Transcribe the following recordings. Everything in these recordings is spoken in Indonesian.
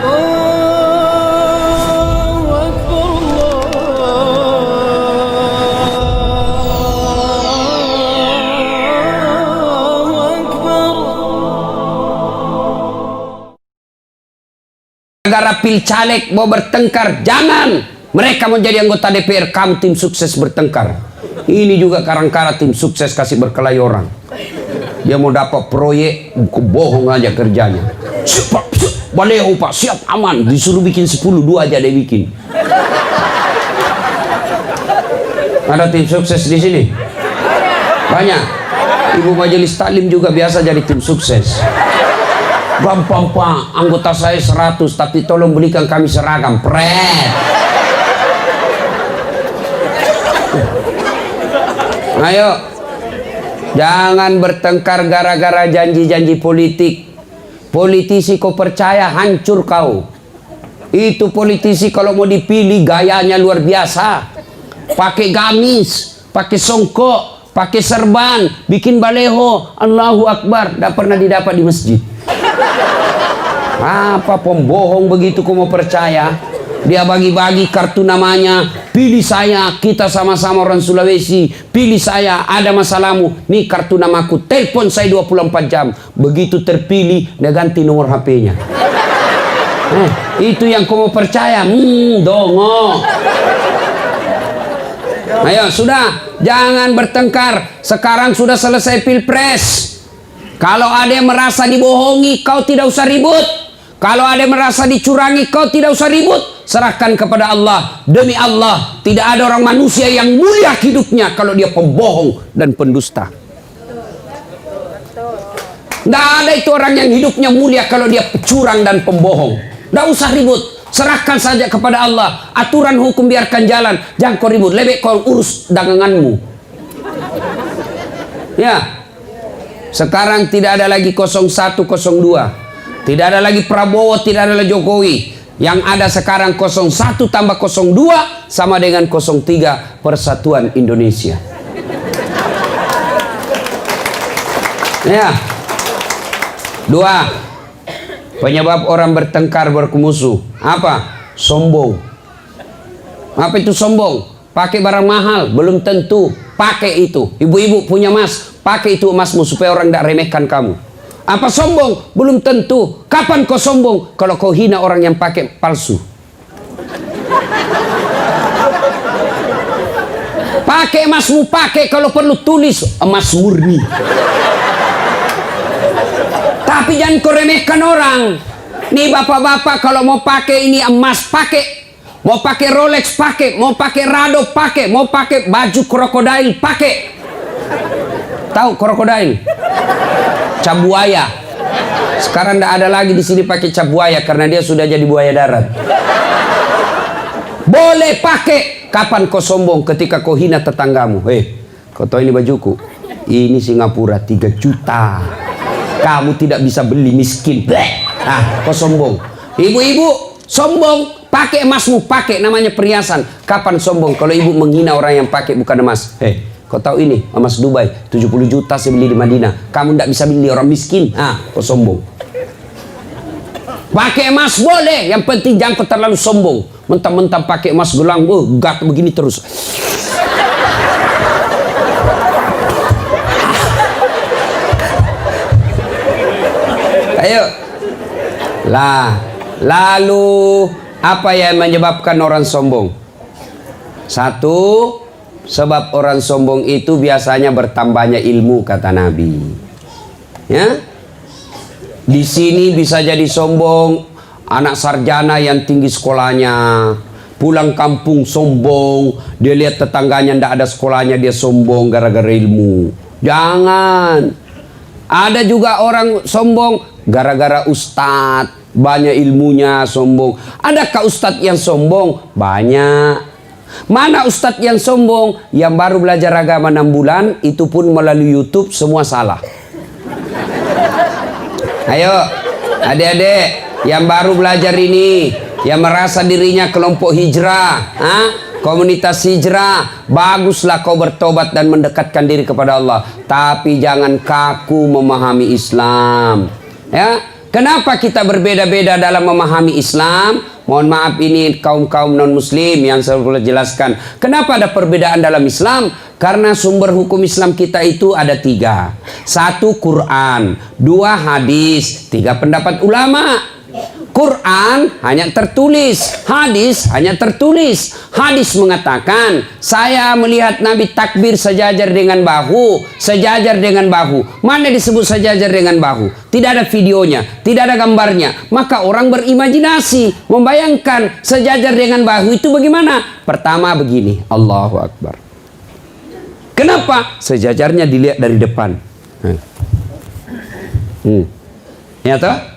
Gara pilcaleg mau bertengkar, jangan. Mereka mau jadi anggota DPR, kamu tim sukses bertengkar. Ini juga karang-kara tim sukses kasih berkelahi orang. Dia mau dapat proyek, bohong aja kerjanya. Baleho pak, siap aman. Disuruh bikin 10, 2 aja dia bikin. Ada tim sukses di sini? Banyak. Ibu majelis taklim juga biasa jadi tim sukses. Gampang pak, anggota saya 100, tapi tolong belikan kami seragam. Pret. Ayo, jangan bertengkar gara-gara janji-janji politik. Politisi kau percaya, hancur kau. Itu politisi kalau mau dipilih gayanya luar biasa. Pakai gamis, pakai songkok, pakai serban, bikin baleho, Allahu Akbar. Tidak pernah didapat di masjid. Apa pembohong begitu kau mau percaya? Dia bagi-bagi kartu namanya, pilih saya, kita sama-sama orang Sulawesi, pilih saya, ada masalahmu, nih kartu namaku, telepon saya 24 jam. Begitu terpilih, dia ganti nomor HP-nya. Itu yang kau mau percaya? Dongo. Ayo, sudah, jangan bertengkar. Sekarang sudah selesai pilpres. Kalau ada yang merasa dibohongi, kau tidak usah ribut. Kalau ada yang merasa dicurangi, kau tidak usah ribut. Serahkan kepada Allah. Demi Allah, tidak ada orang manusia yang mulia hidupnya kalau dia pembohong dan pendusta. Tidak ada itu orang yang hidupnya mulia kalau dia curang dan pembohong. Tidak usah ribut. Serahkan saja kepada Allah. Aturan hukum biarkan jalan. Jangan kau ribut. Lebih kau urus daganganmu. Ya. Sekarang tidak ada lagi 01, 02. Tidak ada lagi Prabowo, tidak ada lagi Jokowi. Yang ada sekarang 01 tambah 02 sama dengan 03, Persatuan Indonesia. Ya. 2. Penyebab orang bertengkar bermusuh. Apa? Sombong. Apa itu sombong? Pakai barang mahal, belum tentu. Pakai itu. Ibu-ibu punya emas, pakai itu emasmu supaya orang tidak remehkan kamu. Apa sombong? Belum tentu. Kapan kau sombong? Kalau kau hina orang yang pakai palsu. Pakai emasmu, pakai kalau perlu tulis emas murni. Tapi jangan kau remehkan orang. Nih bapak-bapak kalau mau pakai ini emas pakai, mau pakai Rolex pakai, mau pakai Rado pakai, mau pakai baju krokodil pakai. Tahu krokodil? Cabuaya. Sekarang tidak ada lagi di sini pakai cabuaya karena dia sudah jadi buaya darat. Boleh pakai. Kapan kau sombong? Ketika kau hina tetanggamu. Kau tahu ini bajuku? Ini Singapura 3 juta. Kamu tidak bisa beli, miskin. Kau sombong. Ibu-ibu sombong. Pakai emasmu, pakai namanya perhiasan. Kapan sombong? Kalau ibu menghina orang yang pakai bukan emas. Kau tahu ini emas Dubai 70 juta saya beli di Madinah. Kamu tidak bisa beli, orang miskin. Kau sombong. Pakai emas boleh, yang penting jangan kau terlalu sombong. Mentang-mentang pakai emas gelang, gak begini terus. Ayo. Lalu apa yang menyebabkan orang sombong? 1, sebab orang sombong itu biasanya bertambahnya ilmu, kata Nabi. Ya, di sini bisa jadi sombong anak sarjana yang tinggi sekolahnya, pulang kampung sombong, dia lihat tetangganya ndak ada sekolahnya, dia sombong gara-gara ilmu. Jangan. Ada juga orang sombong gara-gara ustadz, banyak ilmunya sombong. Adakah ustadz yang sombong? Banyak. Mana ustadz yang sombong? Yang baru belajar agama 6 bulan, itu pun melalui YouTube, semua salah. Ayo, adik-adik yang baru belajar ini, yang merasa dirinya kelompok hijrah, komunitas hijrah, baguslah kau bertobat dan mendekatkan diri kepada Allah. Tapi jangan kaku memahami Islam. Ya, Kenapa kita berbeda-beda dalam memahami Islam? Mohon maaf, ini kaum-kaum non-muslim yang saya boleh jelaskan. Kenapa ada perbedaan dalam Islam? Karena sumber hukum Islam kita itu ada 3. 1 Quran, 2 hadis, 3 pendapat ulama. Quran hanya tertulis, hadis hanya tertulis. Hadis mengatakan, saya melihat Nabi takbir sejajar dengan bahu, sejajar dengan bahu. Mana disebut sejajar dengan bahu? Tidak ada videonya, tidak ada gambarnya. Maka orang berimajinasi, membayangkan sejajar dengan bahu itu bagaimana? Pertama begini, Allahu Akbar. Kenapa? Sejajarnya dilihat dari depan. Ya toh?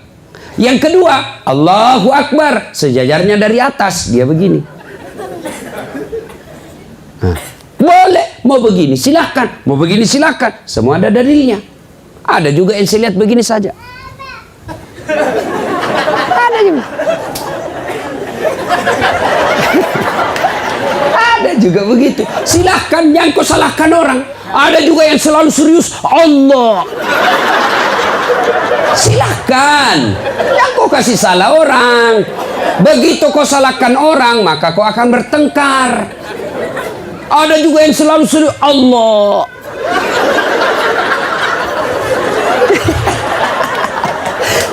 Yang kedua, Allahu Akbar, sejajarnya dari atas, dia begini. Boleh, mau begini silahkan, mau begini silahkan, semua ada dalilnya. Ada juga yang saya lihat begini saja. Ada juga. Ada juga begitu. Silahkan, yang kau salahkan orang. Ada juga yang selalu serius, Allah. Silahkan, yang kau kasih salah orang. Begitu kau salahkan orang, maka kau akan bertengkar. Ada juga yang selalu serius, Allah.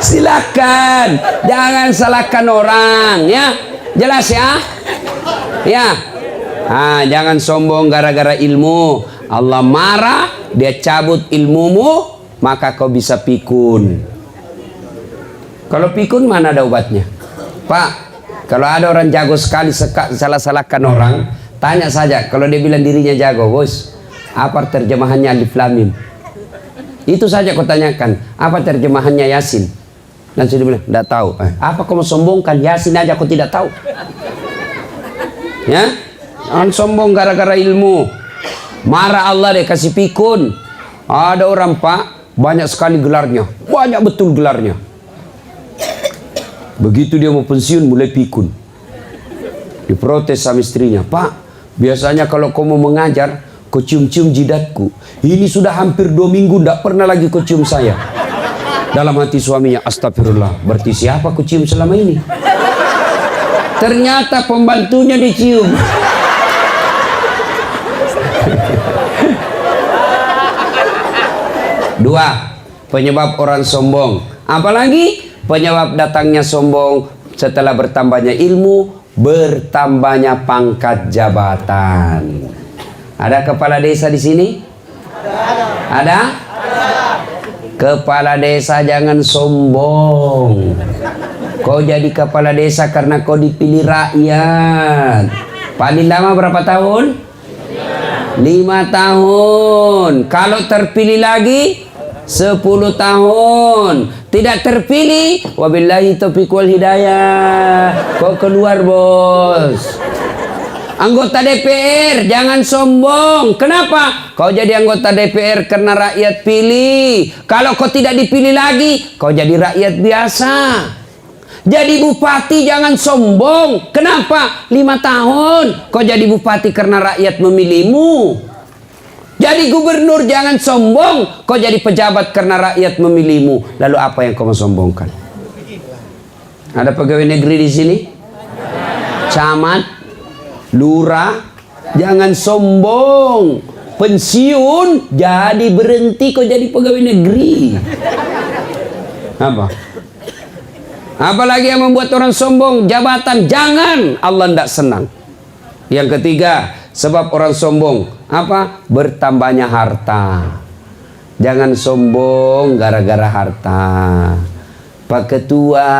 Silahkan, jangan salahkan orang, ya. Jelas ya? Ya. Jangan sombong gara-gara ilmu. Allah marah, dia cabut ilmumu, maka kau bisa pikun. Kalau pikun mana ada obatnya? Pak, kalau ada orang jago sekali salah-salahkan orang, tanya saja. Kalau dia bilang dirinya jago, bos, apa terjemahannya Alif Lam Mim? Itu saja kau tanyakan. Apa terjemahannya Yasin? Dan sudah bilang, tidak tahu. Apa kau mau sombongkan? Yasin aja kau tidak tahu. Ya, jangan sombong gara-gara ilmu. Marah Allah deh, kasih pikun. Ada orang, Pak, banyak sekali gelarnya, banyak betul gelarnya. Begitu dia mau pensiun, mulai pikun. Diprotes sama istrinya, Pak, biasanya kalau kau mau mengajar, kau cium-cium jidatku. Ini sudah hampir 2 minggu, tidak pernah lagi kau cium saya. Dalam hati suaminya, astagfirullah, berarti siapa kau cium selama ini? Ternyata pembantunya dicium. Dua, penyebab orang sombong. Apalagi penyebab datangnya sombong setelah bertambahnya ilmu, bertambahnya pangkat jabatan. Ada kepala desa di sini? Ada? Kepala desa jangan sombong. Kau jadi kepala desa karena kau dipilih rakyat. Paling lama berapa tahun? 5 tahun. Kalau terpilih lagi 10 tahun. Tidak terpilih, wabillahi taufiq wal hidayah, kau keluar, bos. Anggota DPR jangan sombong. Kenapa? Kau jadi anggota DPR karena rakyat pilih. Kalau kau tidak dipilih lagi, kau jadi rakyat biasa. Jadi bupati jangan sombong. Kenapa? 5 tahun kau jadi bupati karena rakyat memilihmu. Jadi gubernur jangan sombong, kau jadi pejabat karena rakyat memilihmu. Lalu apa yang kau mau sombongkan? Ada pegawai negeri di sini? Camat, lurah, jangan sombong. Pensiun jadi berhenti kau jadi pegawai negeri. Apa? Apalagi yang membuat orang sombong? Jabatan, jangan. Allah tidak senang. Yang ketiga, sebab orang sombong, apa? Bertambahnya harta. Jangan sombong gara-gara harta. Pak Ketua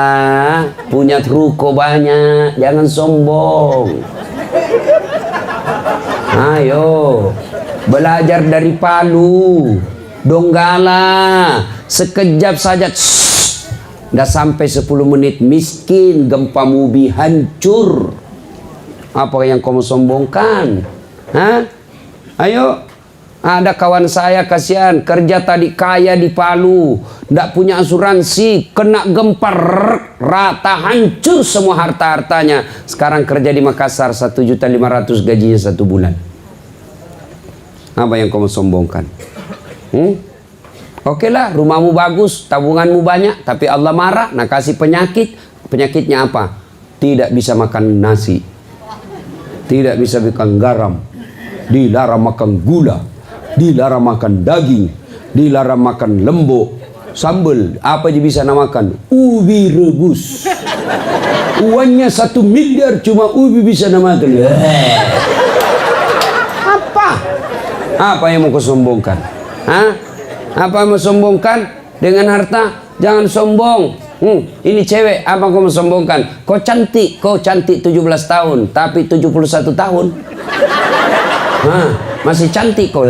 punya ruko banyak, jangan sombong. Ayo, belajar dari Palu, Donggala, sekejap saja. Udah sampai 10 menit miskin, gempa bumi hancur. Apa yang kamu sombongkan? Hah? Ayo. Ada kawan saya kasihan, kerja tadi kaya di Palu, ndak punya asuransi, kena gempa rata, hancur semua harta-hartanya. Sekarang kerja di Makassar 1.500.000 gajinya 1 bulan. Apa yang kamu sombongkan? Oke lah, rumahmu bagus, tabunganmu banyak, tapi Allah marah, nah kasih penyakit. Penyakitnya apa? Tidak bisa makan nasi, tidak bisa makan garam, dilarang makan gula, dilarang makan daging, dilarang makan lembok, sambal, apa aja bisa namakan? Ubi rebus. Uangnya 1 miliar cuma ubi bisa namakan. Apa yang mau kau sombongkan? Hah? Apa yang mau sombongkan dengan harta? Jangan sombong. Ini cewek, apa kau mau sombongkan? Kau cantik 17 tahun, tapi 71 tahun. Masih cantik kau.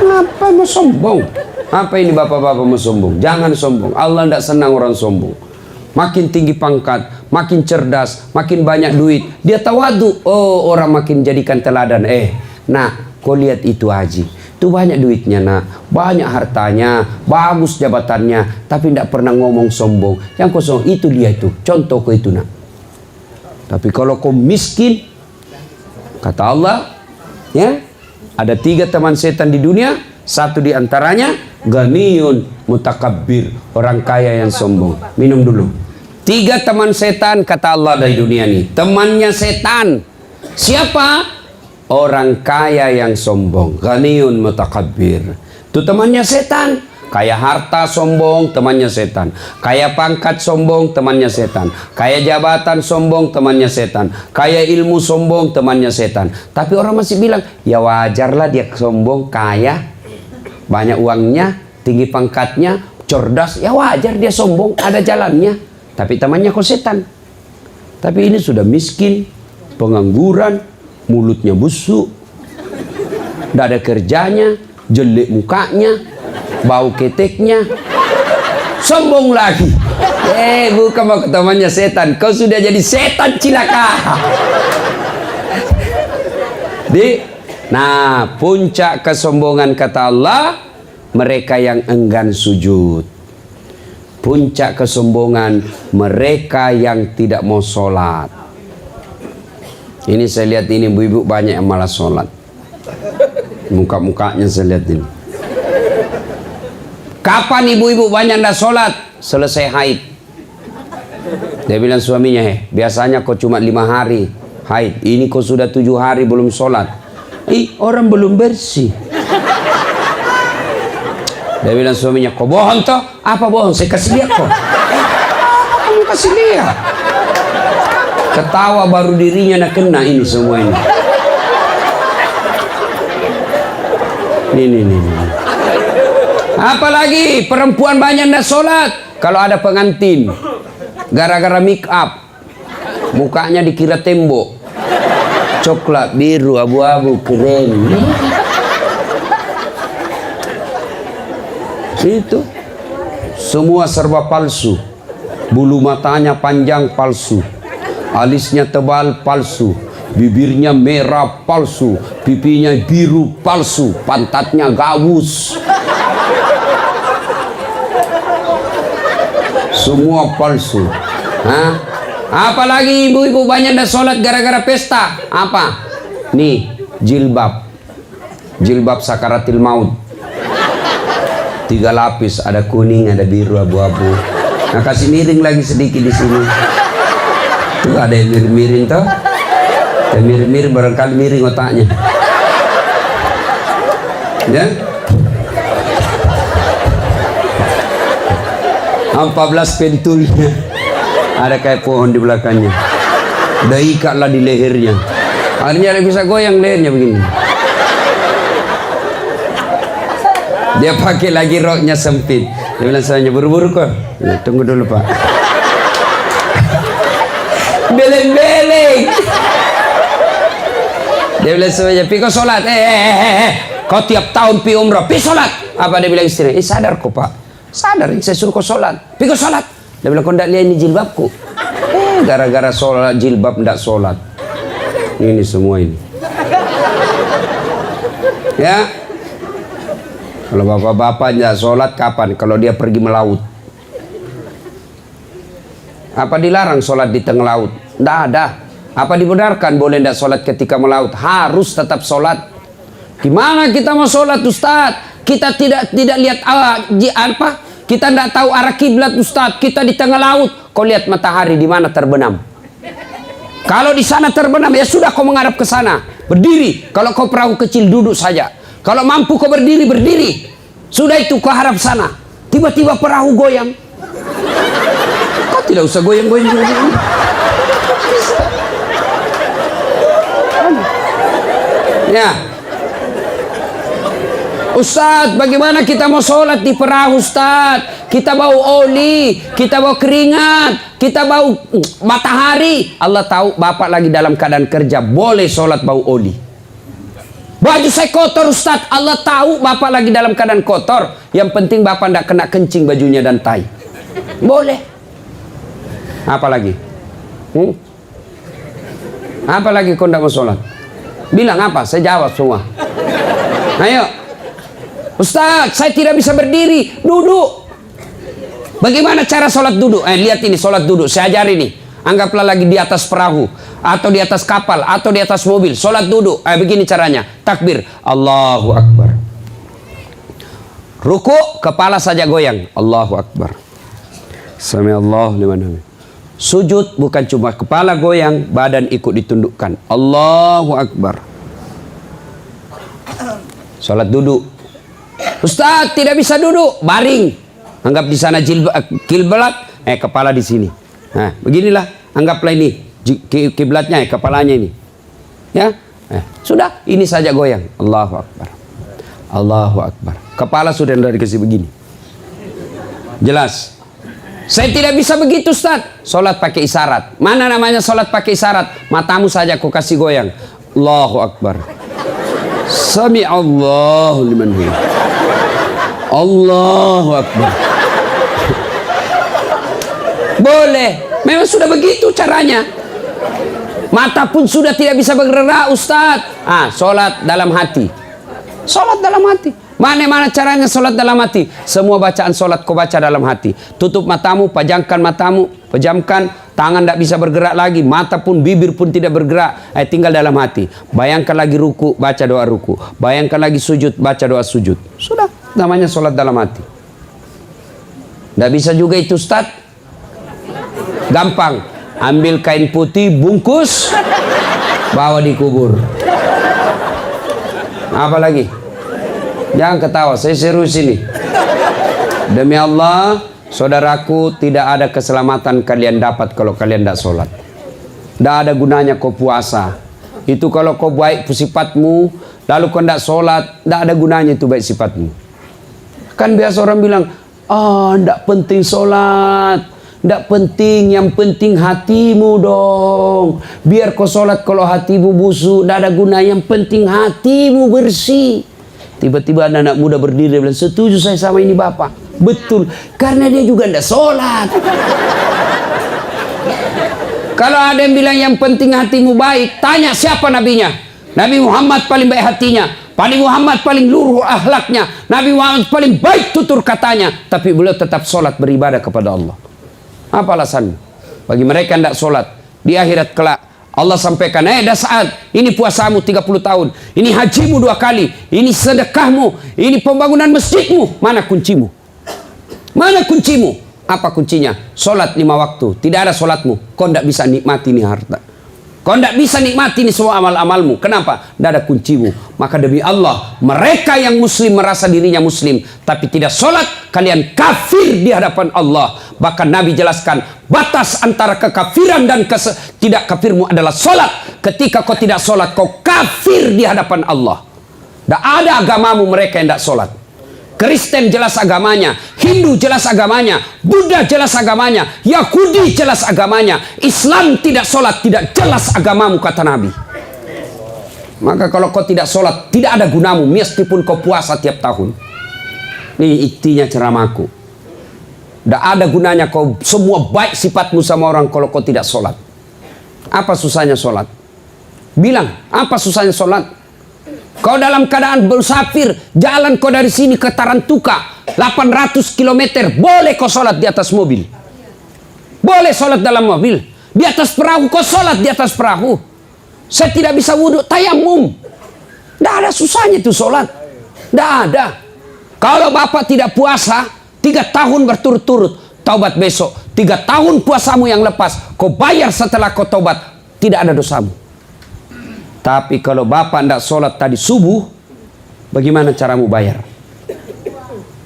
Kenapa mau sombong? Apa ini bapak-bapak mau sombong? Jangan sombong. Allah tidak senang orang sombong. Makin tinggi pangkat, makin cerdas, makin banyak duit, dia tawadu. Oh, orang makin jadikan teladan. Nah, kau lihat itu Haji. Itu banyak duitnya nak, banyak hartanya, bagus jabatannya, tapi tidak pernah ngomong sombong. Yang kosong itu dia itu, contoh kau itu nak. Tapi kalau kau miskin, kata Allah, ya, ada 3 teman setan di dunia. Satu di antaranya ganiyun mutakabbir, orang kaya yang sombong. Minum dulu. 3 teman setan kata Allah dari dunia ini. Temannya setan siapa? Orang kaya yang sombong, ghaniyun mutakabbir. Itu temannya setan. Kaya harta sombong, temannya setan. Kaya pangkat sombong, temannya setan. Kaya jabatan sombong, temannya setan. Kaya ilmu sombong, temannya setan. Tapi orang masih bilang, ya wajarlah dia sombong, kaya, banyak uangnya, tinggi pangkatnya, cerdas, ya wajar dia sombong, ada jalannya. Tapi temannya kok setan. Tapi ini sudah miskin, pengangguran, mulutnya busuk, tidak ada kerjanya, jelek mukanya, bau keteknya, sombong lagi. Bukan mau temannya setan, kau sudah jadi setan cilaka. Nah, puncak kesombongan kata Allah, mereka yang enggan sujud. Puncak kesombongan mereka yang tidak mau sholat. Ini saya lihat ini ibu-ibu banyak yang malas sholat. Muka-mukanya saya lihat ini. Kapan ibu-ibu banyak tidak sholat? Selesai haid. Dia bilang suaminya, biasanya kau cuma 5 hari haid. Ini kau sudah 7 hari belum sholat. Orang belum bersih. Dia bilang suaminya, kau bohong toh? Apa bohong? Saya kasih lihat kau. Kamu kasih lihat. Ketawa baru dirinya nak kena ini semua ini. Nih. Apalagi perempuan banyak nak sholat. Kalau ada pengantin, gara-gara make up, mukanya dikira tembok, coklat, biru, abu-abu, keren. Itu semua serba palsu. Bulu matanya panjang palsu, alisnya tebal palsu, bibirnya merah palsu, pipinya biru palsu, pantatnya gabus, semua palsu. Apalagi ibu-ibu banyak dah sholat gara-gara pesta. Apa? Nih, jilbab sakaratil maut, 3 lapis, ada kuning, ada biru, abu-abu. Nah, kasih miring lagi sedikit di sini. Tuh ada yang miring-miring toh. Dan miring-miring barangkali miring otaknya. Ya. 14 pentulnya. Ada kayak pohon di belakangnya. Udah ikatlah di lehernya. Akhirnya dia bisa goyang lehernya begini. Dia pakai lagi roknya sempit. Dia bilang saya buru-buru kok. Ya, tunggu dulu pak. Beleng-beleng. Dia bilang semuanya, pi kau sholat. Kau tiap tahun pi umrah, pi sholat. Apa dia bilang istri? Sadar kok pak. Sadar, saya suruh kau sholat. Pi kau sholat. Dia bilang kau tidak lihat ini jilbabku. Gara-gara sholat jilbab tidak sholat. Ini semua ini. Ya. Kalau bapak-bapak tidak sholat kapan? Kalau dia pergi melaut. Apa dilarang sholat di tengah laut? Tidak ada. Apa dibenarkan boleh tidak sholat ketika melaut? Harus tetap sholat. Gimana kita mau sholat Ustaz? Kita tidak lihat apa? Kita tidak tahu arah kiblat, Ustaz. Kita di tengah laut. Kau lihat matahari di mana terbenam. Kalau di sana terbenam, ya sudah kau menghadap ke sana. Berdiri. Kalau kau perahu kecil, duduk saja. Kalau mampu kau berdiri, berdiri. Sudah itu kau harap sana. Tiba-tiba perahu goyang. Kau tidak usah goyang-goyang juga. Ya. Ustaz, bagaimana kita mau sholat di perahu, Ustaz? Kita bau oli, kita bau keringat, kita bau matahari. Allah tahu bapak lagi dalam keadaan kerja, boleh sholat bau oli. Baju saya kotor, Ustaz. Allah tahu bapak lagi dalam keadaan kotor. Yang penting bapak tidak kena kencing bajunya dan tai. Boleh. Apa lagi? Apa lagi kau tidak mau sholat? Bilang apa? Saya jawab semua. Ayo. Ustaz, saya tidak bisa berdiri. Duduk. Bagaimana cara sholat duduk? Lihat ini, sholat duduk. Saya ajari nih. Anggaplah lagi di atas perahu, atau di atas kapal, atau di atas mobil. Sholat duduk. Begini caranya. Takbir. Allahu Akbar. Ruku, kepala saja goyang. Allahu Akbar. Sami'allahu liman hamid. Sujud, bukan cuma kepala goyang, badan ikut ditundukkan. Allahu Akbar. Sholat duduk. Ustaz, tidak bisa duduk, baring. Anggap di sana kiblat, kepala di sini. Nah, beginilah, anggaplah ini kiblatnya, kepalanya ini. Ya, sudah, ini saja goyang. Allahu Akbar. Allahu Akbar. Kepala sudah dikasih begini. Jelas. Saya tidak bisa begitu, Ustaz. Sholat pakai isyarat. Mana namanya sholat pakai isyarat? Matamu saja kau kasih goyang. Allahu Akbar. Sami'allahu liman hamid. Allahu Akbar. Boleh. Memang sudah begitu caranya. Mata pun sudah tidak bisa bergerak, Ustaz. Sholat dalam hati. Sholat dalam hati. Mana caranya sholat dalam hati? Semua bacaan sholat kau baca dalam hati. Tutup matamu, pejamkan matamu, pejamkan. Tangan tidak bisa bergerak lagi, mata pun, bibir pun tidak bergerak. Tinggal dalam hati. Bayangkan lagi ruku, baca doa ruku. Bayangkan lagi sujud, baca doa sujud. Sudah, namanya sholat dalam hati. Tidak bisa juga itu, Ustaz. Gampang. Ambil kain putih, bungkus, bawa dikubur. Apa lagi? Jangan ketawa, saya serius ini. Demi Allah, saudaraku, tidak ada keselamatan kalian dapat kalau kalian tidak sholat. Tidak ada gunanya kau puasa. Itu kalau kau baik sifatmu, lalu kau tidak sholat, tidak ada gunanya itu baik sifatmu. Kan biasa orang bilang, tidak penting sholat. Tidak penting, yang penting hatimu dong. Biar kau sholat kalau hatimu busuk, tidak ada guna. Yang penting hatimu bersih. Tiba-tiba anak muda berdiri dan bilang, setuju saya sama ini Bapak. Betul, karena dia juga tidak sholat. Kalau ada yang bilang yang penting hatimu baik, tanya siapa nabinya. Nabi Muhammad paling baik hatinya, Nabi Muhammad paling luruh akhlaknya, Nabi Muhammad paling baik tutur katanya, tapi beliau tetap sholat beribadah kepada Allah. Apa alasannya? Bagi mereka yang tidak sholat, di akhirat kelak Allah sampaikan, dah saat ini puasamu 30 tahun, ini hajimu 2 kali, ini sedekahmu, ini pembangunan masjidmu, mana kuncimu? Mana kuncimu? Apa kuncinya? Sholat 5 waktu. Tidak ada sholatmu, kau tidak bisa nikmati ini harta. Kau tidak bisa nikmati ini semua amal-amalmu. Kenapa? Tidak ada kuncimu. Maka demi Allah, mereka yang muslim merasa dirinya muslim, tapi tidak sholat, kalian kafir di hadapan Allah. Bahkan Nabi jelaskan, batas antara kekafiran dan tidak kafirmu adalah sholat. Ketika kau tidak sholat, kau kafir di hadapan Allah. Tidak ada agamamu mereka yang tidak sholat. Kristen jelas agamanya, Hindu jelas agamanya, Buddha jelas agamanya, Yahudi jelas agamanya, Islam tidak sholat, tidak jelas agamamu, kata Nabi. Maka kalau kau tidak sholat, tidak ada gunamu, meskipun kau puasa tiap tahun. Ini intinya ceramahku. Tidak ada gunanya kau semua baik sifatmu sama orang kalau kau tidak sholat. Apa susahnya sholat? Bilang, apa susahnya sholat? Kau dalam keadaan bersafir, jalan kau dari sini ke Tarantuka, 800 km, boleh kau sholat di atas mobil. Boleh sholat dalam mobil. Di atas perahu, kau sholat di atas perahu. Saya tidak bisa wudhu, tayamum. Tidak ada susahnya itu sholat. Tidak ada. Kalau bapak tidak puasa 3 tahun berturut-turut, taubat besok. 3 tahun puasamu yang lepas, kau bayar setelah kau taubat, tidak ada dosamu. Tapi kalau bapak tidak sholat tadi subuh, bagaimana caramu bayar?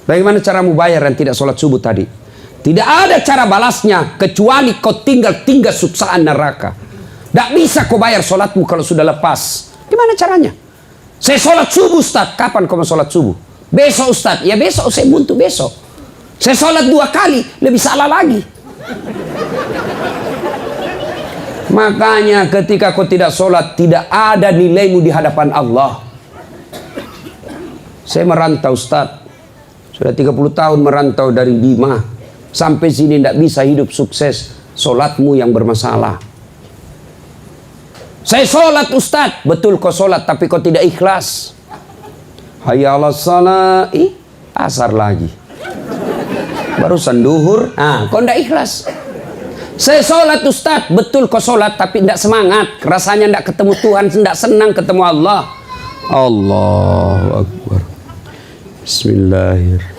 Bagaimana caramu bayar yang tidak sholat subuh tadi? Tidak ada cara balasnya kecuali kau tinggal suksaan neraka. Tidak bisa kau bayar sholatmu kalau sudah lepas. Gimana caranya? Saya sholat subuh, Ustaz. Kapan kau mau sholat subuh? Besok, Ustaz. Ya besok, saya buntu besok. Saya sholat 2 kali, lebih salah lagi. Makanya ketika kau tidak sholat, tidak ada nilaimu di hadapan Allah. Saya merantau, Ustaz. Sudah 30 tahun merantau dari Bima. Sampai sini tidak bisa hidup sukses. Sholatmu yang bermasalah. Saya sholat, Ustaz. Betul kau sholat, tapi kau tidak ikhlas. Hayya 'alas shalah. Asar lagi. Barusan duhur. Kau tidak ikhlas. Saya sholat, Ustaz. Betul kau sholat, tapi tidak semangat. Rasanya tidak ketemu Tuhan, tidak senang ketemu Allah. Allahu Akbar. Bismillahirrahmanirrahim.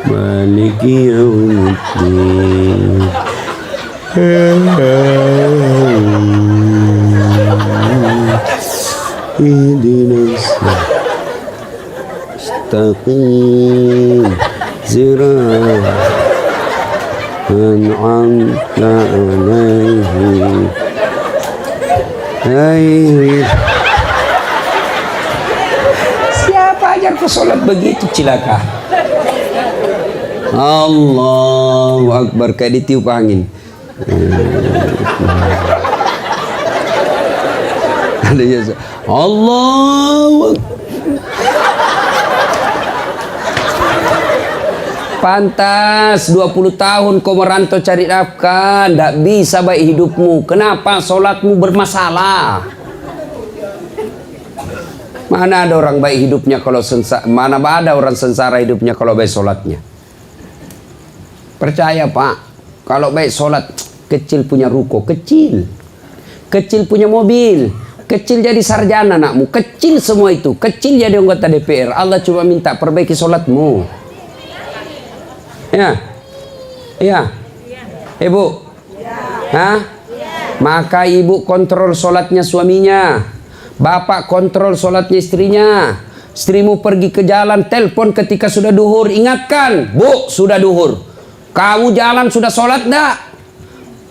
Maliki yaumiddin. Ihdinas mustaqim siratal an'amta 'alaihim. Siapa ajar kau sholat begitu cilaka? Allahu Akbar, kayak ditiup angin. Ada ya, Allahu Akbar. Pantas 20 tahun kau merantau cari nafkah, tidak bisa baik hidupmu. Kenapa sholatmu bermasalah? Mana ada orang baik hidupnya kalau sengsara? Mana ada orang sengsara hidupnya kalau baik sholatnya? Percaya Pak, kalau baik sholat, kecil punya ruko, kecil punya mobil, kecil jadi sarjana anakmu, kecil semua itu, kecil jadi anggota DPR. Allah cuma minta perbaiki sholatmu. Ya, Ibu, maka ibu kontrol sholatnya suaminya, bapak kontrol sholatnya istrinya. Istrimu pergi ke jalan, telepon ketika sudah duhur, ingatkan, Bu, sudah duhur. Kamu jalan sudah sholat dah?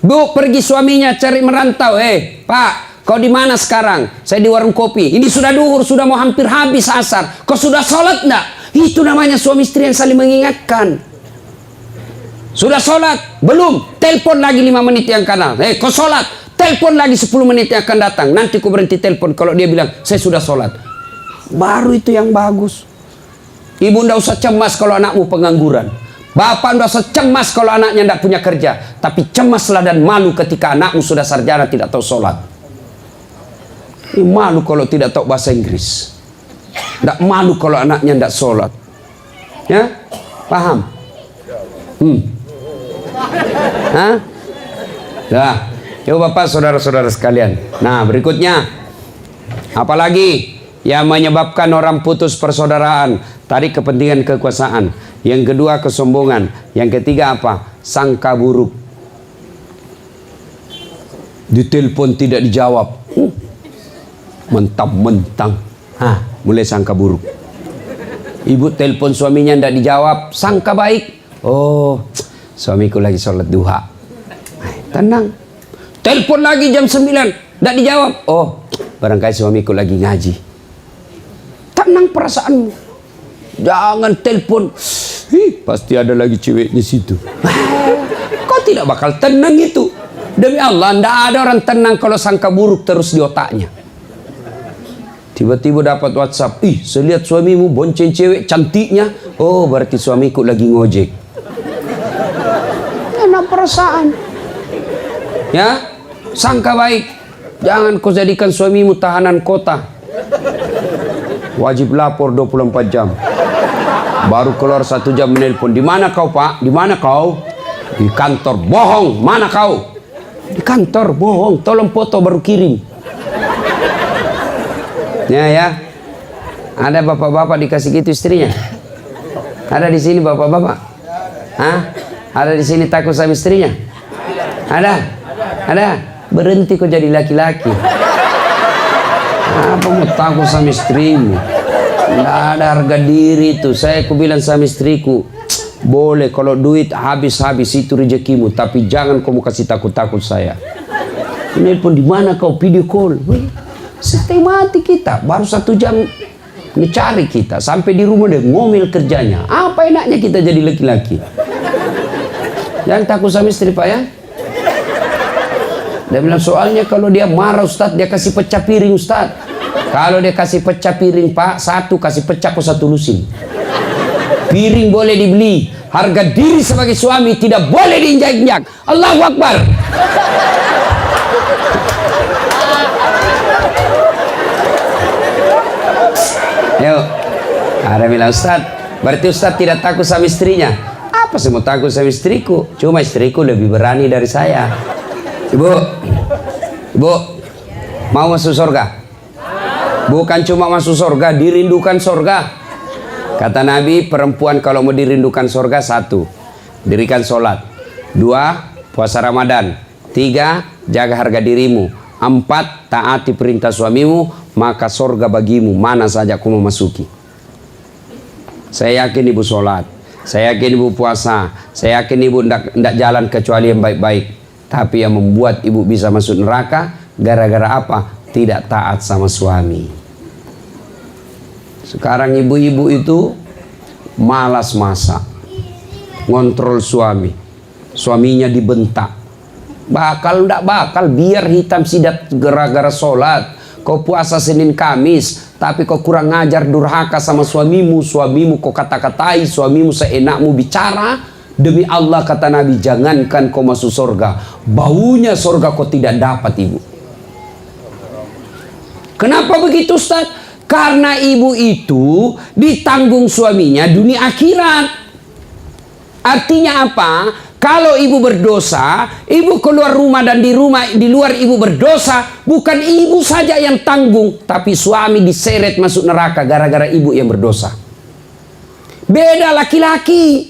Bu, pergi suaminya cari merantau. Pak, kau di mana sekarang? Saya di warung kopi. Ini sudah duhur, sudah mau hampir habis asar. Kau sudah sholat enggak? Itu namanya suami istri yang saling mengingatkan. Sudah sholat? Belum. Telepon lagi 5 menit yang akan datang. Kau sholat? Telepon lagi 10 menit yang akan datang. Nanti kau berhenti telepon kalau dia bilang, saya sudah sholat. Baru itu yang bagus. Ibu ndak usah cemas kalau anakmu pengangguran. Bapak ndak usah cemas kalau anaknya ndak punya kerja. Tapi cemaslah dan malu ketika anakmu sudah sarjana tidak tahu sholat. Ini malu kalau tidak tahu bahasa Inggris. Ndak malu kalau anaknya ndak sholat. Ya? Paham? Nah, coba Bapak saudara-saudara sekalian. Nah, berikutnya apalagi yang menyebabkan orang putus persaudaraan? Tadi kepentingan kekuasaan, yang kedua kesombongan, yang ketiga apa? Sangka buruk. Ditelepon tidak dijawab, mentang-mentang, mulai sangka buruk. Ibu telepon suaminya tidak dijawab, sangka baik. Oh, suamiku lagi sholat duha. Tenang. Telepon lagi jam 9, tidak dijawab. Oh, barangkali suamiku lagi ngaji. Tenang perasaanmu. Jangan telepon. Pasti ada lagi ceweknya situ. Kau tidak bakal tenang itu. Demi Allah, tidak ada orang tenang kalau sangka buruk terus di otaknya. Tiba-tiba dapat WhatsApp. Saya lihat suamimu bonceng cewek cantiknya. Oh, berarti suamiku lagi ngojek. Enak perasaan. Ya, sangka baik. Jangan kau jadikan suamimu tahanan kota. Wajib lapor 24 jam. Baru keluar 1 jam menelpon. Di mana kau Pak? Di mana kau? Di kantor. Bohong. Mana kau? Di kantor. Bohong. Tolong foto baru kirim. Ya. Ada bapak-bapak dikasih gitu istrinya? Ada di sini bapak-bapak? Hah? Ada di sini takut sama istrinya? Ada? Ada? Berhenti kok jadi laki-laki. Apa mau takut sama istrimu? Tidak ada harga diri itu. Saya bilang sama istriku, boleh kalau duit habis-habis itu rezekimu, tapi jangan kamu kasih takut-takut saya. Nelpon di mana kau, video call? Setengah mati kita, baru 1 jam mencari kita, sampai di rumah dia ngomel kerjanya. Apa enaknya kita jadi laki-laki? Jangan takut sama istri Pak ya. Dia bilang soalnya kalau dia marah Ustadz, dia kasih pecah piring Ustadz. Kalau dia kasih pecah piring Pak, 1 kasih pecah kok 1 lusin. Piring boleh dibeli, harga diri sebagai suami tidak boleh diinjak-injak. Allahu Akbar. Yuk, ada bilang Ustadz, berarti Ustadz tidak takut sama istrinya. Apa sih mau takut sama istriku? Cuma istriku lebih berani dari saya. Ibu, ibu, mau masuk surga? Bukan cuma masuk surga, dirindukan surga. Kata Nabi, perempuan kalau mau dirindukan surga, 1, dirikan sholat. 2, puasa Ramadan. 3, jaga harga dirimu. 4, taati perintah suamimu, maka surga bagimu mana saja kau memasuki. Saya yakin ibu sholat, saya yakin ibu puasa, saya yakin ibu tidak jalan kecuali yang baik-baik. Tapi yang membuat ibu bisa masuk neraka gara-gara apa? Tidak taat sama suami. Sekarang ibu-ibu itu malas masak, ngontrol suami, suaminya dibentak. Bakal ndak bakal biar hitam sidat gara-gara sholat. Kau puasa Senin Kamis, tapi kau kurang ngajar, durhaka sama suamimu. Suamimu kau kata-katai, suamimu seenakmu bicara. Demi Allah kata Nabi, jangankan kau masuk surga, baunya surga kau tidak dapat ibu. Kenapa begitu Ustaz? Karena ibu itu ditanggung suaminya dunia akhirat. Artinya apa? Kalau ibu berdosa, ibu keluar rumah dan di luar ibu berdosa, bukan ibu saja yang tanggung, tapi suami diseret masuk neraka gara-gara ibu yang berdosa. Beda laki-laki.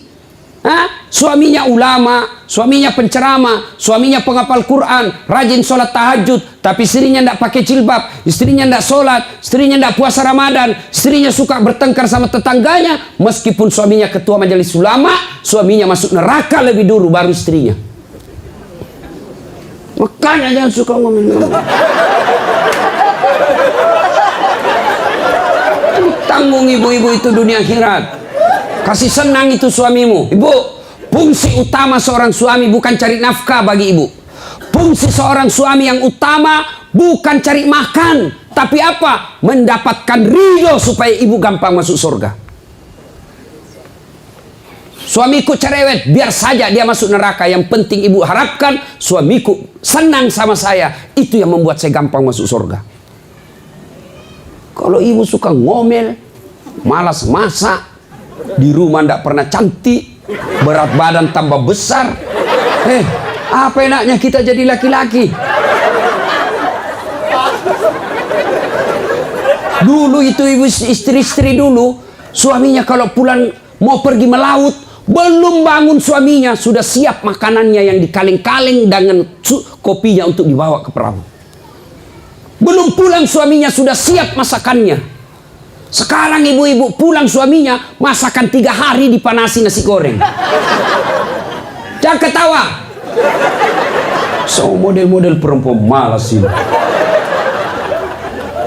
Suaminya ulama, suaminya penceramah, suaminya penghafal Quran, rajin sholat tahajud, tapi istrinya tidak pakai jilbab, istrinya tidak sholat, istrinya tidak puasa Ramadan, istrinya suka bertengkar sama tetangganya. Meskipun suaminya ketua majelis ulama, suaminya masuk neraka lebih dulu baru istrinya. Makanya jangan suka ngomong. Tanggung ibu-ibu itu dunia akhirat. Kasih senang itu suamimu. Ibu, fungsi utama seorang suami bukan cari nafkah bagi ibu. Fungsi seorang suami yang utama bukan cari makan, tapi apa? Mendapatkan ridho supaya ibu gampang masuk surga. Suamiku cerewet, biar saja dia masuk neraka. Yang penting ibu harapkan suamiku senang sama saya. Itu yang membuat saya gampang masuk surga. Kalau ibu suka ngomel, malas masak, di rumah tidak pernah cantik, berat badan tambah besar. Apa enaknya kita jadi laki-laki? Dulu itu ibu istri-istri dulu, suaminya kalau pulang mau pergi melaut, belum bangun suaminya sudah siap makanannya yang dikaleng-kaleng dengan kopinya untuk dibawa ke perahu. Belum pulang suaminya sudah siap masakannya. Sekarang ibu-ibu pulang suaminya masakan 3 hari dipanasi nasi goreng. Jangan ketawa. So model-model perempuan malas ini.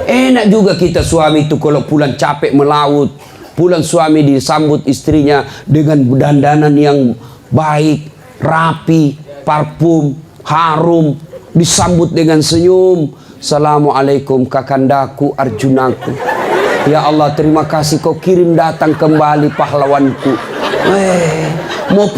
Enak juga kita suami itu kalau pulang capek melaut, pulang suami disambut istrinya dengan dandanan yang baik, rapi, parfum, harum, disambut dengan senyum. Assalamualaikum kakandaku, Arjunaku. Ya Allah, terima kasih kau kirim datang kembali pahlawanku. Mau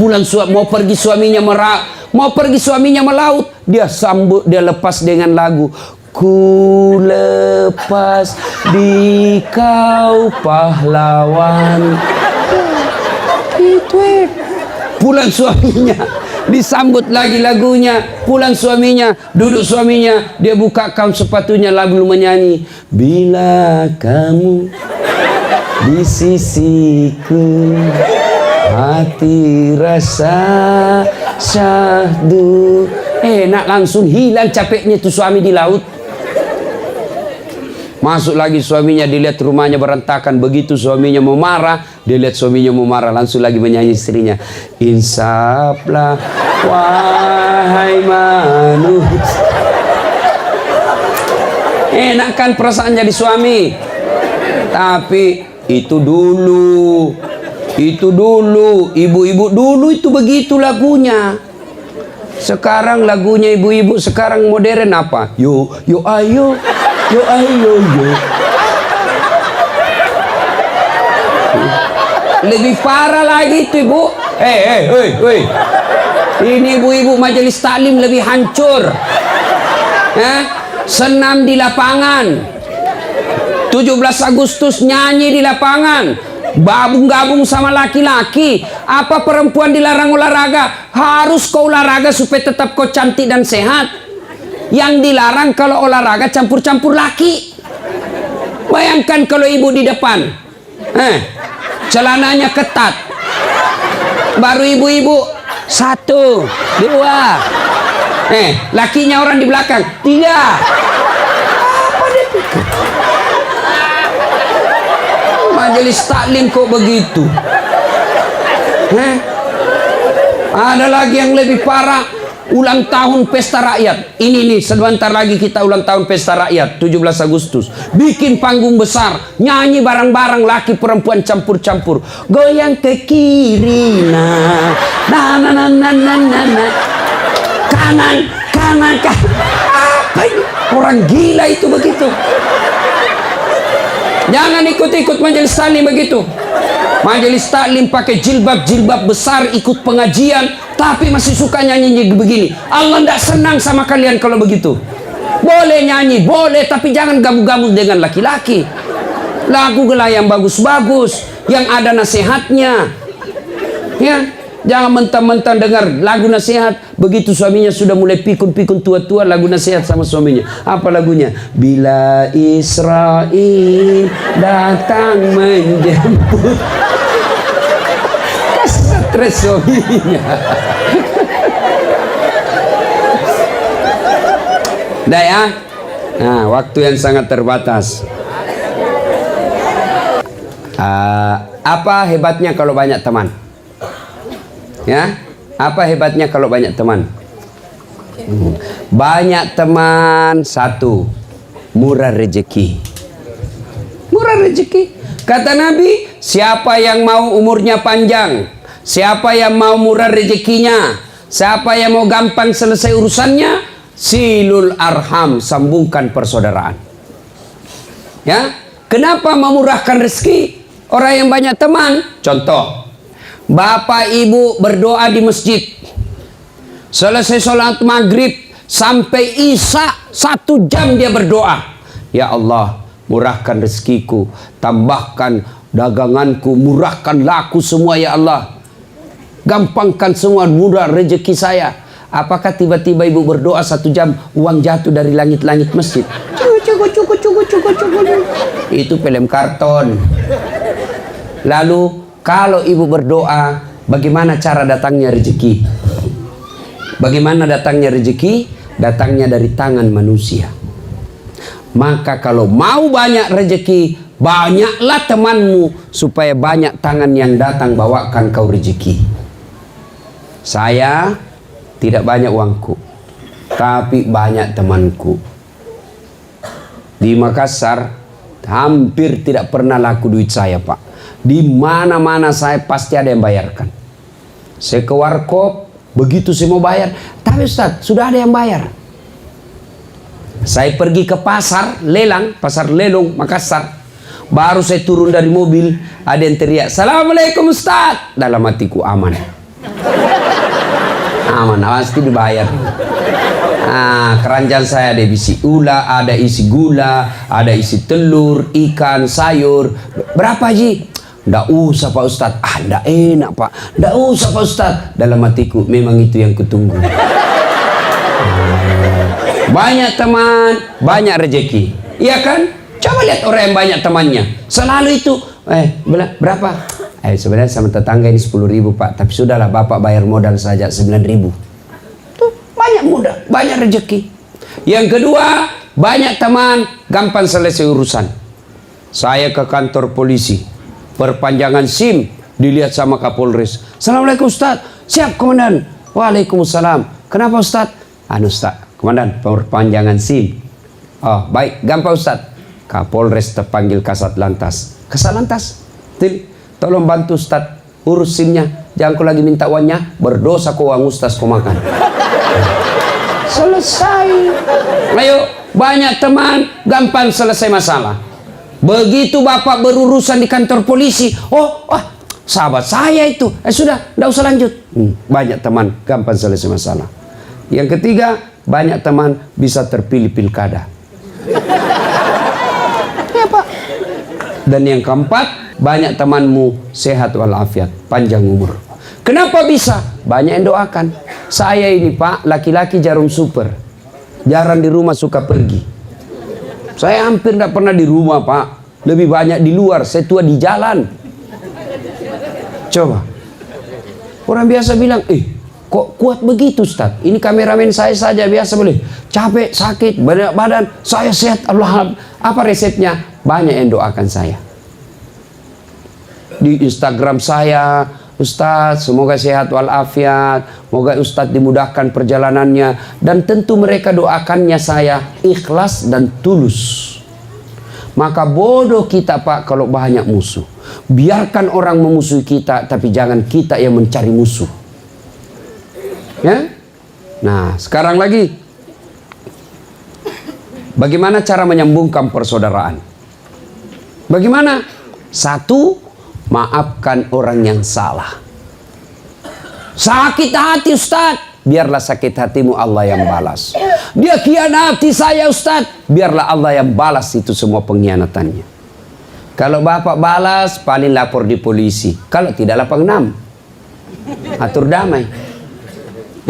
pergi suaminya melaut, dia sambut, dia lepas dengan lagu. Ku lepas di kau pahlawan. Itu pulang suaminya, disambut lagi lagunya. Pulang suaminya, duduk suaminya, dia buka kaos sepatunya, lalu menyanyi. Bila kamu di sisiku, hati rasa syahdu. Enak, langsung hilang capeknya tuh suami di laut. Masuk lagi suaminya, dilihat rumahnya berantakan. Begitu suaminya mau marah, dilihat suaminya mau marah, langsung lagi menyanyi istrinya. Insaflah wahai manusia. Enak kan perasaan jadi suami. Tapi itu dulu, ibu-ibu dulu itu begitu lagunya. Sekarang lagunya ibu-ibu sekarang modern apa? Yo ayo, yo ayo yo. Lebih parah lagi itu ibu. Hei. Ini ibu-ibu majelis taklim lebih hancur. Senam di lapangan. 17 Agustus nyanyi di lapangan. Gabung sama laki-laki. Apa perempuan dilarang olahraga? Harus kau olahraga supaya tetap kau cantik dan sehat. Yang dilarang kalau olahraga campur-campur laki. Bayangkan kalau ibu di depan, celananya ketat, baru ibu-ibu 1, 2, lakinya orang di belakang 3. Apa dia pikir? Majelis taklim kok begitu? Ada lagi yang lebih parah, ulang tahun pesta rakyat. Ini nih, sebentar lagi kita ulang tahun pesta rakyat 17 Agustus. Bikin panggung besar, nyanyi bareng-bareng laki perempuan campur-campur. Goyang ke kiri nah. Kanan. Apa ini? Orang gila itu begitu. Jangan ikut-ikut majelis taklim begitu. Majelis taklim pakai jilbab besar, ikut pengajian, tapi masih suka nyanyi begini. Allah tidak senang sama kalian kalau begitu. Boleh nyanyi, boleh, tapi jangan gabung-gabung dengan laki-laki. Lagu gelah yang bagus-bagus, yang ada nasihatnya. Ya, jangan mentang-mentang dengar lagu nasihat, begitu suaminya sudah mulai pikun-pikun tua-tua, lagu nasihat sama suaminya. Apa lagunya? Bila Israel datang menjemput. Stres suaminya. Dah ya. Nah, waktu yang sangat terbatas. Apa hebatnya kalau banyak teman? Ya, apa hebatnya kalau banyak teman? Banyak teman, 1, murah rezeki. Murah rezeki. Kata Nabi, siapa yang mau umurnya panjang, siapa yang mau murah rezekinya, siapa yang mau gampang selesai urusannya, silul arham, sambungkan persaudaraan. Ya, kenapa memurahkan rezeki? Orang yang banyak teman, contoh, bapak ibu berdoa di masjid, selesai sholat maghrib sampai isya 1 jam dia berdoa. Ya Allah, murahkan rezekiku, tambahkan daganganku, murahkan laku semua ya Allah, gampangkan semua, murah rezeki saya. Apakah tiba-tiba ibu berdoa 1 jam uang jatuh dari langit-langit masjid? Cukup. Itu film karton. Lalu kalau ibu berdoa, bagaimana cara datangnya rezeki? Bagaimana datangnya rezeki? Datangnya dari tangan manusia. Maka kalau mau banyak rezeki, banyaklah temanmu supaya banyak tangan yang datang bawakan kau rezeki. Saya tidak banyak uangku, tapi banyak temanku. Di Makassar hampir tidak pernah laku duit saya, Pak. Di mana-mana saya pasti ada yang bayarkan. Saya ke warkop, begitu saya mau bayar, tapi Ustaz, sudah ada yang bayar. Saya pergi ke pasar lelang, pasar Lelong Makassar. Baru saya turun dari mobil, ada yang teriak, "Assalamualaikum Ustaz." Dalam hatiku aman. Aman, pasti dibayar. Keranjang saya ada isi ula, ada isi gula, ada isi telur, ikan, sayur. Berapa Ji? Nggak usah Pak Ustadz. Nggak enak Pak. Nggak usah Pak Ustadz. Dalam hatiku, memang itu yang kutunggu. Banyak teman, banyak rezeki. Iya kan? Coba lihat orang yang banyak temannya. Selalu itu Berapa? Sebenarnya sama tetangga ini 10.000 Pak, tapi sudahlah Bapak bayar modal saja 9.000. Tuh banyak modal, banyak rezeki. Yang kedua, banyak teman, gampang selesai urusan. Saya ke kantor polisi, perpanjangan SIM dilihat sama Kapolres. Assalamualaikum Ustaz. Siap Komandan. Waalaikumsalam. Kenapa Ustaz? Ustaz, Komandan, perpanjangan SIM. Oh baik, gampang Ustaz. Kapolres terpanggil Kasat Lantas. Kasat Lantas, tolong bantu Ustaz urus SIM-nya. Jangan kau lagi minta uangnya, berdosa kau uang Ustaz kau makan. Selesai. Ayo, banyak teman, gampang selesai masalah. Begitu Bapak berurusan di kantor polisi, sahabat saya itu, sudah, tidak usah lanjut. Banyak teman, gampang selesai masalah. Yang ketiga, banyak teman bisa terpilih pilkada. Ya Pak. Dan yang keempat, banyak temanmu sehat walafiat, panjang umur. Kenapa bisa? Banyak yang doakan. Saya ini Pak, laki-laki jarum super. Jarang di rumah, suka pergi. Saya hampir tidak pernah di rumah Pak. Lebih banyak di luar, saya tua di jalan. Coba. Orang biasa bilang, kok kuat begitu Ustaz? Ini kameramen saya saja biasa boleh. Capek, sakit, badan, saya sehat. Allah, apa resepnya? Banyak yang doakan saya. Di Instagram saya, Ustaz, semoga sehat walafiat, semoga Ustaz dimudahkan perjalanannya, dan tentu mereka doakannya saya ikhlas dan tulus. Maka bodoh kita Pak kalau banyak musuh. Biarkan orang memusuhi kita, tapi jangan kita yang mencari musuh. Ya? Nah, sekarang lagi, bagaimana cara menyambungkan persaudaraan? Bagaimana? Satu, maafkan orang yang salah. Sakit hati Ustaz, biarlah sakit hatimu Allah yang balas. Dia khianati saya Ustaz, biarlah Allah yang balas itu semua pengkhianatannya. Kalau Bapak balas, paling lapor di polisi. Kalau tidak, lapang 6. Atur damai.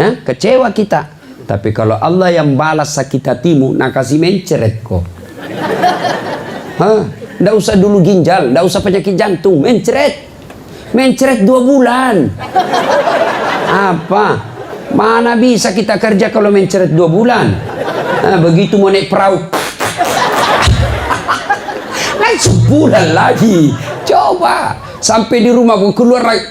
Ya, kecewa kita. Tapi kalau Allah yang balas sakit hatimu, nak kasih menceret kok. Nggak usah dulu ginjal, nggak usah penyakit jantung, mencret 2 bulan. Apa? Mana bisa kita kerja kalau mencret 2 bulan? Begitu mau naik perahu, langsung bulan lagi. Coba sampai di rumah pun keluar lagi.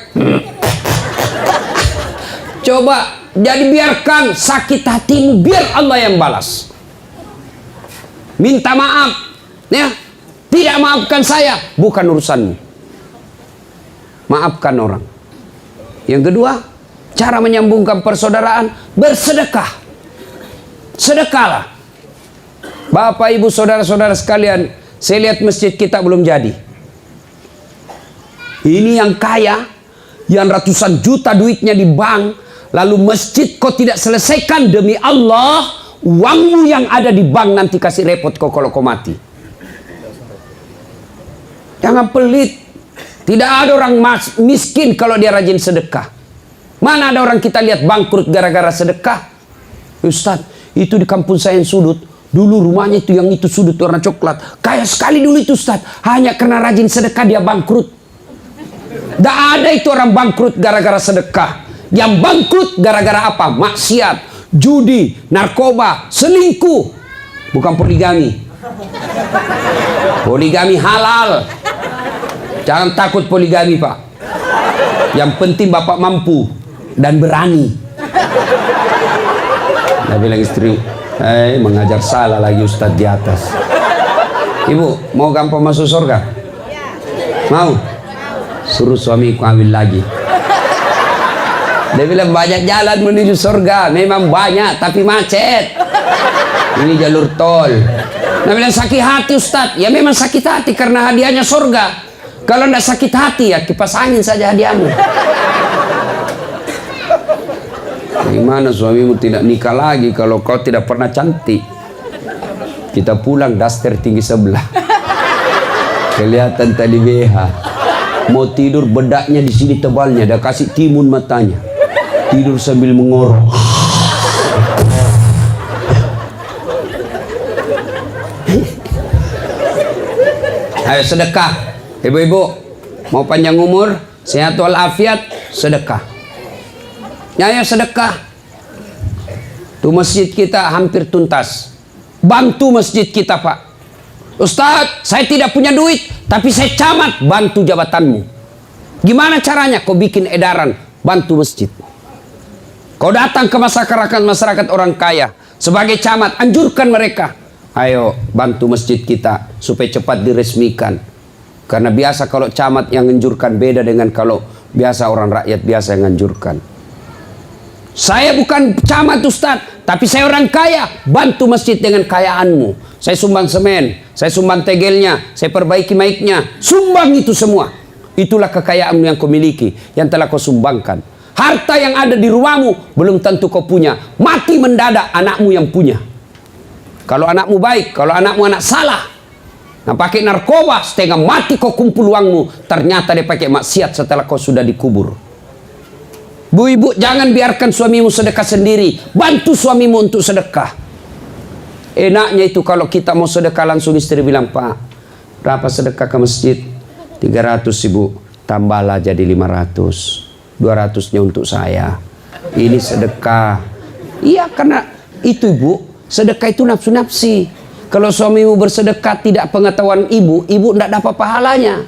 Coba, jadi biarkan sakit hatimu, biar Allah yang balas. Minta maaf, ya. Tidak maafkan saya, bukan urusanmu. Maafkan orang. Yang kedua, cara menyambungkan persaudaraan, bersedekah. Sedekahlah. Bapak, Ibu, saudara-saudara sekalian, saya lihat masjid kita belum jadi. Ini yang kaya, yang ratusan juta duitnya di bank, lalu masjid kau tidak selesaikan, demi Allah, uangmu yang ada di bank nanti kasih repot kau kalau kau mati. Jangan pelit. Tidak ada orang miskin kalau dia rajin sedekah. Mana ada orang kita lihat bangkrut gara-gara sedekah? Ustaz, itu di kampung saya yang sudut. Dulu rumahnya itu yang itu sudut warna coklat. Kaya sekali dulu itu Ustaz. Hanya karena rajin sedekah dia bangkrut. Tidak ada itu orang bangkrut gara-gara sedekah. Yang bangkrut gara-gara apa? Maksiat, judi, narkoba, selingkuh. Bukan poligami. Poligami halal. Jangan takut poligami Pak. Yang penting Bapak mampu dan berani. Dia bilang istri, mengajar salah lagi Ustadz di atas. Ibu, mau gampang masuk surga? Mau? Suruh suami kawin lagi. Dia bilang banyak jalan menuju surga. Memang banyak, tapi macet. Ini jalur tol. Dia bilang sakit hati Ustadz. Ya memang sakit hati karena hadiahnya surga. Kalau tidak sakit hati ya kipas angin saja hadiahmu. Gimana suamimu tidak nikah lagi kalau kau tidak pernah cantik? Kita pulang daster tinggi sebelah. Kelihatan tali BH. Mau tidur bedaknya di sini tebalnya, dah kasih timun matanya. Tidur sambil mengorok. Ayo sedekah. Ibu-ibu, mau panjang umur, sehat walafiat, sedekah. Nyaya sedekah. Tuh masjid kita hampir tuntas. Bantu masjid kita, Pak. Ustadz, saya tidak punya duit, tapi saya camat, bantu jabatanmu. Gimana caranya? Kau bikin edaran, bantu masjid. Kau datang ke masyarakat orang kaya, sebagai camat, anjurkan mereka. Ayo, bantu masjid kita, supaya cepat diresmikan. Karena biasa kalau camat yang anjurkan beda dengan kalau biasa orang rakyat biasa yang anjurkan. Saya bukan camat Ustadz, tapi saya orang kaya, bantu masjid dengan kayaanmu. Saya sumbang semen, saya sumbang tegelnya, saya perbaiki mic-nya, sumbang itu semua. Itulah kekayaanmu yang kau miliki, yang telah kau sumbangkan. Harta yang ada di rumahmu belum tentu kau punya. Mati mendadak anakmu yang punya. Kalau anakmu baik, kalau anakmu anak salah, nah pakai narkoba, setengah mati kau kumpul uangmu, ternyata dia pakai maksiat setelah kau sudah dikubur. Bu ibu, jangan biarkan suamimu sedekah sendiri, bantu suamimu untuk sedekah. Enaknya itu kalau kita mau sedekah langsung istri bilang, Pak, berapa sedekah ke masjid? 300 ibu, tambahlah jadi 500, 200-nya untuk saya. Ini sedekah. Iya, karena itu ibu, sedekah itu nafsu-nafsi. Kalau suamimu bersedekah tidak pengetahuan ibu, ibu tidak dapat pahalanya.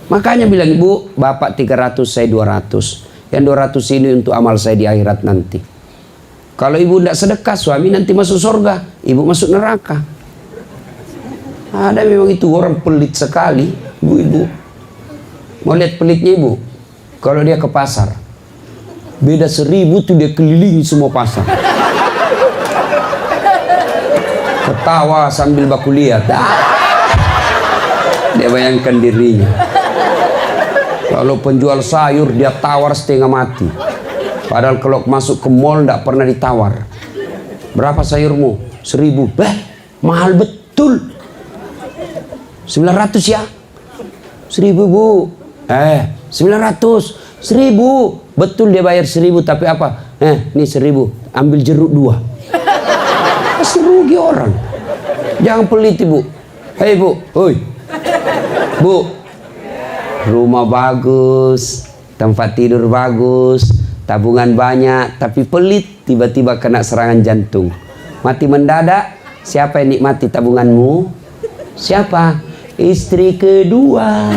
Makanya bilang, ibu, bapak 300, saya 200. Yang 200 ini untuk amal saya di akhirat nanti. Kalau ibu tidak sedekah, suami nanti masuk surga, ibu masuk neraka. Ada memang itu orang pelit sekali, ibu-ibu. Mau lihat pelitnya ibu? Kalau dia ke pasar, beda 1000 tuh dia kelilingi semua pasar. Ketawa sambil baku lihat. Dia bayangkan dirinya. Kalau penjual sayur dia tawar setengah mati. Padahal kalau masuk ke mall tidak pernah ditawar. Berapa sayurmu? 1000. Mahal betul. 900 ya? 1000 bu. 900. 1000. Betul dia bayar 1000, tapi apa? Ini 1000. Ambil jeruk 2. Pasti rugi orang. Jangan pelit ibu. Hei bu. Hoi. Bu. Rumah bagus, tempat tidur bagus, tabungan banyak, tapi pelit, tiba-tiba kena serangan jantung. Mati mendadak. Siapa yang nikmati tabunganmu? Siapa? Istri kedua.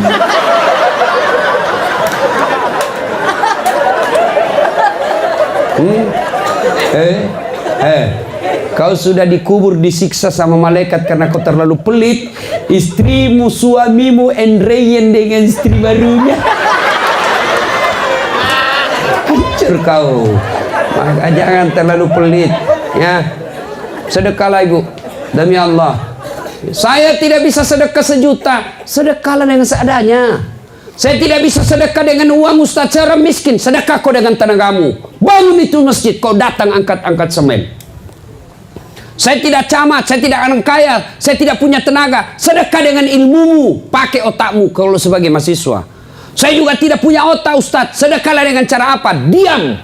Kau sudah dikubur, disiksa sama malaikat karena kau terlalu pelit. Istrimu, suamimu enreyen dengan istri barunya. Hancur kau. Maka jangan terlalu pelit, ya. Sedekahlah ibu, demi Allah. Saya tidak bisa sedekah 1 juta, sedekahlah dengan seadanya. Saya tidak bisa sedekah dengan uang Ustaz, saya orang miskin, sedekah kau dengan tenagamu. Bangun itu masjid, kau datang angkat-angkat semen. Saya tidak camat, saya tidak orang kaya, saya tidak punya tenaga. Sedekah dengan ilmumu, pakai otakmu kalau sebagai mahasiswa. Saya juga tidak punya otak Ustadz. Sedekahlah dengan cara apa? Diam.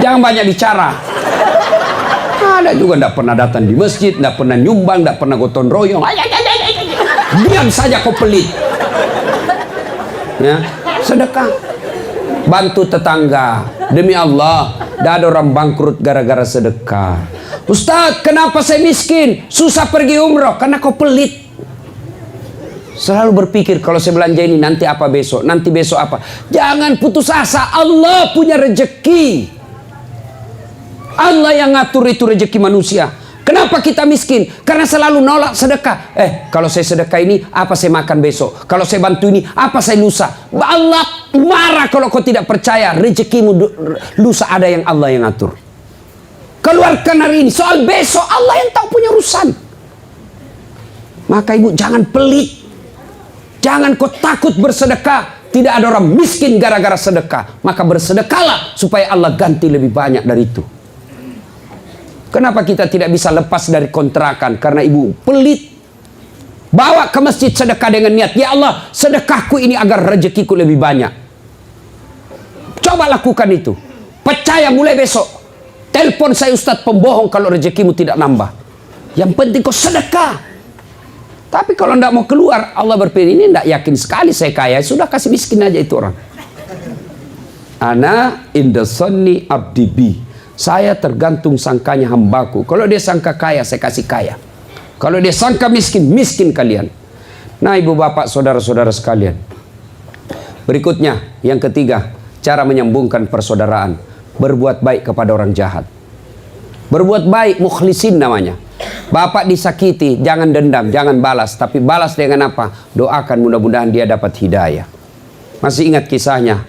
Jangan banyak bicara. Ada juga tidak pernah datang di masjid, tidak pernah nyumbang, tidak pernah gotong royong. Diam saja kau pelit. Ya, sedekah. Bantu tetangga. Demi Allah, tidak ada orang bangkrut gara-gara sedekah. Ustaz, kenapa saya miskin? Susah pergi umroh. Karena kau pelit. Selalu berpikir, kalau saya belanja ini, nanti apa besok? Nanti besok apa? Jangan putus asa. Allah punya rezeki. Allah yang ngatur itu rezeki manusia. Kenapa kita miskin? Karena selalu nolak sedekah. Kalau saya sedekah ini, apa saya makan besok? Kalau saya bantu ini, apa saya lusa? Allah marah kalau kau tidak percaya. Rezekimu lusa ada yang Allah yang ngatur. Keluarkan hari ini. Soal besok Allah yang tahu punya urusan. Maka ibu jangan pelit. Jangan kau takut bersedekah. Tidak ada orang miskin gara-gara sedekah. Maka bersedekahlah supaya Allah ganti lebih banyak dari itu. Kenapa kita tidak bisa lepas dari kontrakan? Karena ibu pelit. Bawa ke masjid sedekah dengan niat, ya Allah, sedekahku ini agar rezekiku lebih banyak. Coba lakukan itu. Percaya mulai besok. Telepon saya Ustadz pembohong kalau rezekimu tidak nambah. Yang penting kau sedekah. Tapi kalau tidak mau keluar, Allah berpikir ini tidak yakin sekali saya kaya, sudah kasih miskin aja itu orang. Ana inda sonni abdi bi. Saya tergantung sangkanya hambaku. Kalau dia sangka kaya, saya kasih kaya. Kalau dia sangka miskin, miskin kalian. Nah, ibu bapak, saudara-saudara sekalian. Berikutnya, yang ketiga, cara menyambungkan persaudaraan. Berbuat baik kepada orang jahat. Berbuat baik, mukhlisin namanya. Bapak disakiti, jangan dendam, jangan balas. Tapi balas dengan apa? Doakan mudah-mudahan dia dapat hidayah. Masih ingat kisahnya?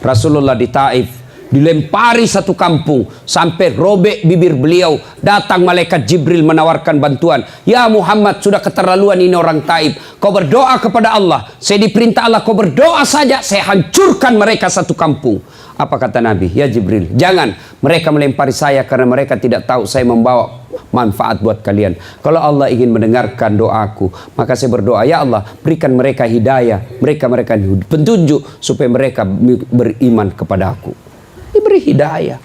Rasulullah di Taif, dilempari satu kampung sampai robek bibir beliau. Datang malaikat Jibril menawarkan bantuan. Ya Muhammad, sudah keterlaluan ini orang Taif. Kau berdoa kepada Allah. Saya diperintah Allah, kau berdoa saja, saya hancurkan mereka satu kampung. Apa kata Nabi? Ya Jibril, jangan. Mereka melempari saya karena mereka tidak tahu saya membawa manfaat buat kalian. Kalau Allah ingin mendengarkan doaku, maka saya berdoa, ya Allah, berikan mereka hidayah, mereka petunjuk supaya mereka beriman kepada aku. Diberi hidayah.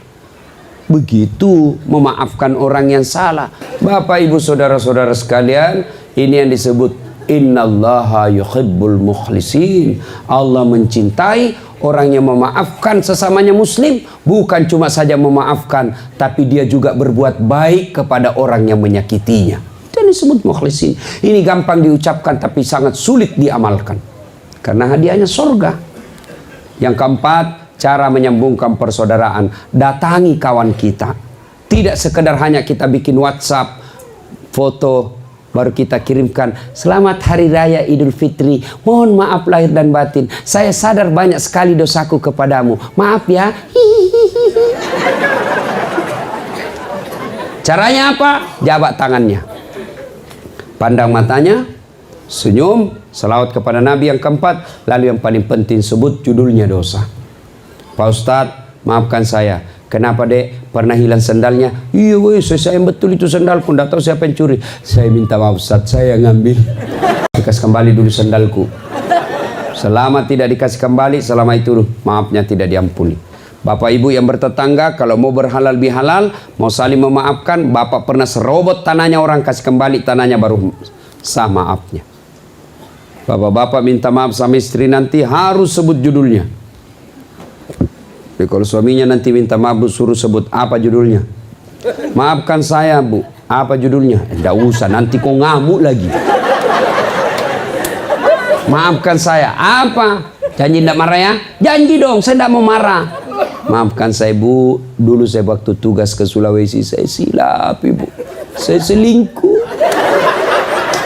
Begitu memaafkan orang yang salah. Bapak, ibu, saudara-saudara sekalian, ini yang disebut innallaha yuhibbul mukhlisin. Allah mencintai orang yang memaafkan sesamanya muslim. Bukan cuma saja memaafkan, tapi dia juga berbuat baik kepada orang yang menyakitinya. Itu yang disebut mukhlisin. Ini gampang diucapkan tapi sangat sulit diamalkan, karena hadiahnya surga. Yang keempat, cara menyambungkan persaudaraan. Datangi kawan kita. Tidak sekedar hanya kita bikin WhatsApp foto baru kita kirimkan, selamat hari raya Idul Fitri, mohon maaf lahir dan batin, saya sadar banyak sekali dosaku kepadamu, maaf ya. Caranya apa? Jabat tangannya, pandang matanya, senyum, selawat kepada Nabi yang keempat, lalu yang paling penting sebut judulnya dosa. Pak Ustadz, maafkan saya. Kenapa dek? Pernah hilang sandalnya? Iya woi, saya sayang betul itu sandalku, tidak tahu siapa yang curi. Saya minta maaf Ustaz, saya ngambil. Dikasih kembali dulu sandalku. Selama tidak dikasih kembali, selama itu maafnya tidak diampuni. Bapak ibu yang bertetangga, kalau mau berhalal bihalal, mau saling memaafkan, bapak pernah serobot tanahnya orang, kasih kembali tanahnya baru sah maafnya. Bapak-bapak minta maaf sama istri nanti harus sebut judulnya. Jadi kalau suaminya nanti minta maaf, bu, suruh sebut apa judulnya. Maafkan saya bu, apa judulnya? Tidak usah, nanti kau ngamuk lagi. Maafkan saya, apa? Janji tidak marah ya? Janji dong, saya tidak mau marah. Maafkan saya bu, dulu saya waktu tugas ke Sulawesi, saya silap ibu, saya selingkuh.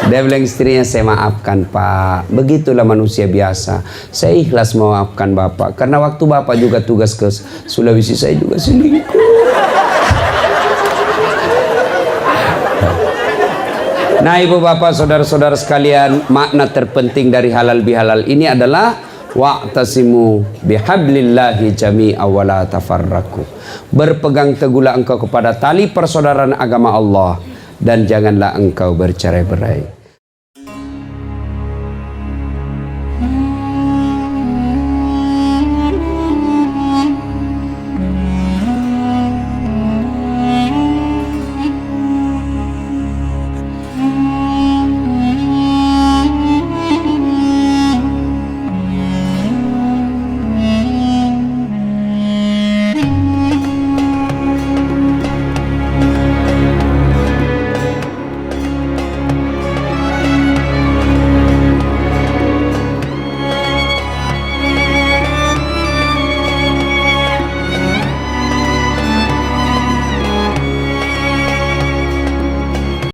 Dia bilang istrinya, saya maafkan pak. Begitulah manusia biasa. Saya ikhlas memaafkan bapak, karena waktu bapak juga tugas ke Sulawesi, saya juga selingkuh. Nah ibu bapak, saudara-saudara sekalian, makna terpenting dari halal bihalal ini adalah wa'tasimu bihablillahi jami'a wa la tafarraku. Berpegang teguhlah engkau kepada tali persaudaraan agama Allah, dan janganlah engkau bercerai-berai.